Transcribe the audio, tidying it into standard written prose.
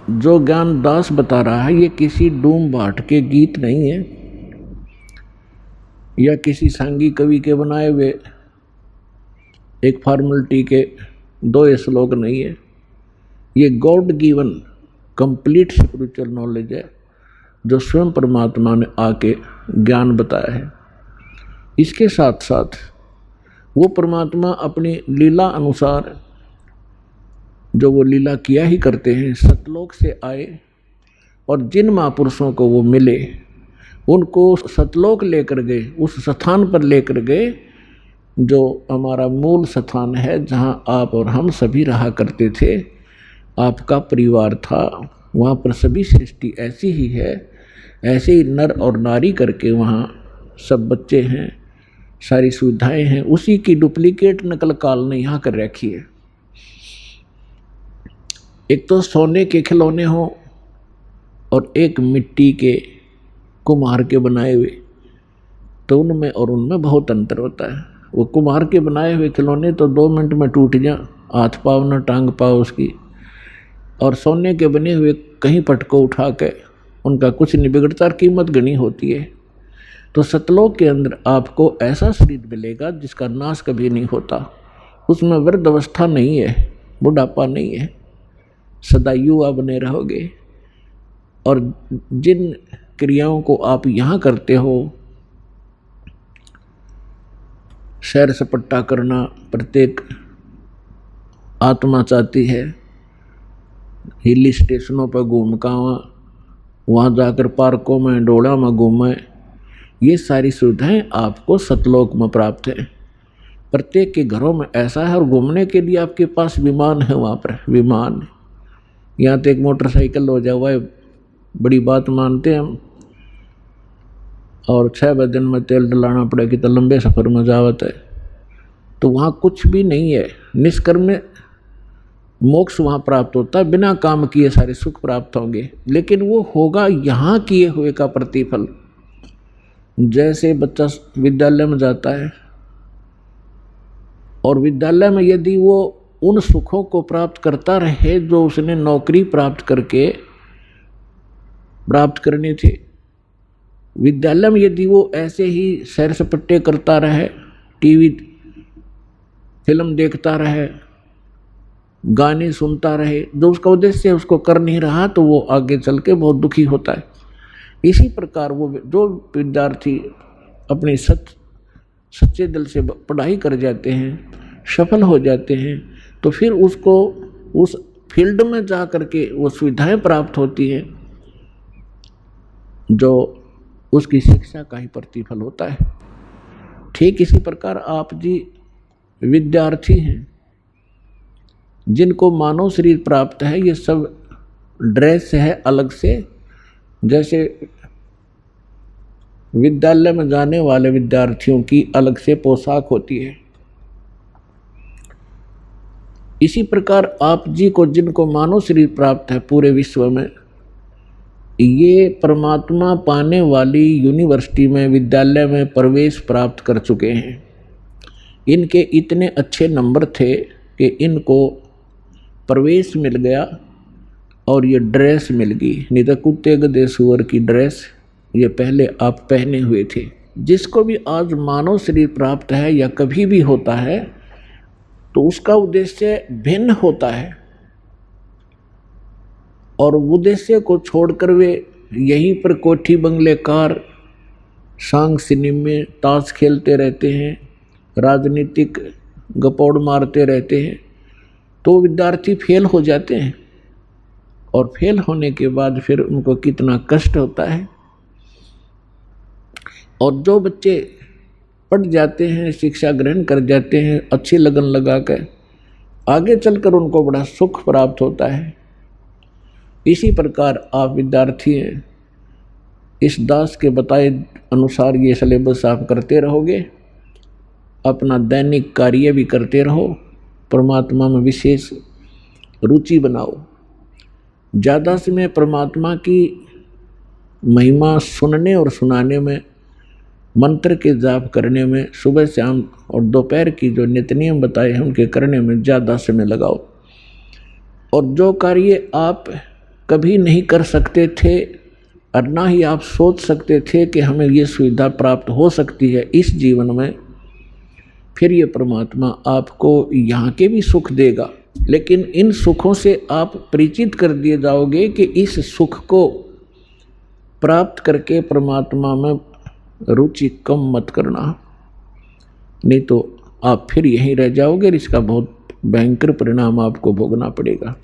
जो ज्ञान दास बता रहा है ये किसी डूम भाट के गीत नहीं है या किसी सांगी कवि के बनाए हुए एक फॉर्मेलिटी के दो श्लोक नहीं है। ये God given complete spiritual knowledge है जो स्वयं परमात्मा ने आके ज्ञान बताया है। इसके साथ साथ वो परमात्मा अपनी लीला अनुसार जो वो लीला किया ही करते हैं, सतलोक से आए और जिन महापुरुषों को वो मिले उनको सतलोक लेकर गए, उस स्थान पर लेकर गए जो हमारा मूल स्थान है, जहाँ आप और हम सभी रहा करते थे, आपका परिवार था। वहाँ पर सभी सृष्टि ऐसी ही है, ऐसे ही नर और नारी करके वहाँ सब बच्चे हैं, सारी सुविधाएं हैं। उसी की डुप्लीकेट नकल काल ने यहाँ कर रखी है। एक तो सोने के खिलौने हों और एक मिट्टी के कुम्हार के बनाए हुए, तो उनमें और उनमें बहुत अंतर होता है। वो कुम्हार के बनाए हुए खिलौने तो 2 मिनट में टूट जा, हाथ पाव न टांग पाओ उसकी, और सोने के बने हुए कहीं पटको उठा के उनका कुछ नहीं बिगड़ता और कीमत गनी होती है। तो सतलोक के अंदर आपको ऐसा शरीर मिलेगा जिसका नाश कभी नहीं होता, उसमें वृद्ध अवस्था नहीं है, बुढ़ापा नहीं है, सदा युवा बने रहोगे। और जिन क्रियाओं को आप यहाँ करते हो, सैर सपट्टा करना प्रत्येक आत्मा चाहती है, हिल स्टेशनों पर घूम का वहाँ जाकर पार्कों में डोड़ा में घूमें, ये सारी सुविधाएं आपको सतलोक में प्राप्त है। प्रत्येक के घरों में ऐसा है। और घूमने के लिए आपके पास विमान है, वहाँ पर विमान। यहाँ तो एक मोटरसाइकिल हो जाए वह बड़ी बात मानते हैं हम, और 6 दिन में तेल डलाना पड़ेगी तो लंबे सफ़र में जावत है। तो वहाँ कुछ भी नहीं है, निष्कर्म मोक्ष वहाँ प्राप्त होता है, बिना काम किए सारे सुख प्राप्त होंगे, लेकिन वो होगा यहाँ किए हुए का प्रतिफल। जैसे बच्चा विद्यालय में जाता है और विद्यालय में यदि वो उन सुखों को प्राप्त करता रहे जो उसने नौकरी प्राप्त करके प्राप्त करनी थी, विद्यालय में यदि वो ऐसे ही सैर सपट्टे करता रहे, टीवी फिल्म देखता रहे, गाने सुनता रहे, जो उसका उद्देश्य है उसको कर नहीं रहा, तो वो आगे चल के बहुत दुखी होता है। इसी प्रकार वो जो विद्यार्थी अपने सच्चे दिल से पढ़ाई कर जाते हैं, सफल हो जाते हैं, तो फिर उसको उस फील्ड में जा कर के वो सुविधाएं प्राप्त होती हैं जो उसकी शिक्षा का ही प्रतिफल होता है। ठीक इसी प्रकार आप जी विद्यार्थी हैं, जिनको मानव शरीर प्राप्त है, ये सब ड्रेस है अलग से। जैसे विद्यालय में जाने वाले विद्यार्थियों की अलग से पोशाक होती है, इसी प्रकार आप जी को जिनको मानव शरीर प्राप्त है पूरे विश्व में, ये परमात्मा पाने वाली यूनिवर्सिटी में, विद्यालय में प्रवेश प्राप्त कर चुके हैं। इनके इतने अच्छे नंबर थे कि इनको प्रवेश मिल गया और ये ड्रेस मिल गई, नहीं तो कुत्ते गधे सुअर की ड्रेस ये पहले आप पहने हुए थे। जिसको भी आज मानव शरीर प्राप्त है या कभी भी होता है, तो उसका उद्देश्य भिन्न होता है, और उद्देश्य को छोड़कर वे यहीं पर कोठी बंगले कार सांग सिनेमे ताश खेलते रहते हैं, राजनीतिक गपौड़ मारते रहते हैं, तो विद्यार्थी फेल हो जाते हैं। और फेल होने के बाद फिर उनको कितना कष्ट होता है। और जो बच्चे पढ़ जाते हैं, शिक्षा ग्रहण कर जाते हैं, अच्छी लगन लगा कर, आगे चलकर उनको बड़ा सुख प्राप्त होता है। इसी प्रकार आप विद्यार्थी हैं, इस दास के बताए अनुसार ये सिलेबस आप करते रहोगे, अपना दैनिक कार्य भी करते रहो, परमात्मा में विशेष रुचि बनाओ। ज़्यादा समय परमात्मा की महिमा सुनने और सुनाने में, मंत्र के जाप करने में, सुबह शाम और दोपहर की जो नित्य नियम बताए हैं उनके करने में ज़्यादा समय लगाओ। और जो कार्य आप कभी नहीं कर सकते थे और ना ही आप सोच सकते थे कि हमें ये सुविधा प्राप्त हो सकती है इस जीवन में, फिर ये परमात्मा आपको यहाँ के भी सुख देगा। लेकिन इन सुखों से आप परिचित कर दिए जाओगे कि इस सुख को प्राप्त करके परमात्मा में रुचि कम मत करना, नहीं तो आप फिर यहीं रह जाओगे और इसका बहुत भयंकर परिणाम आपको भोगना पड़ेगा।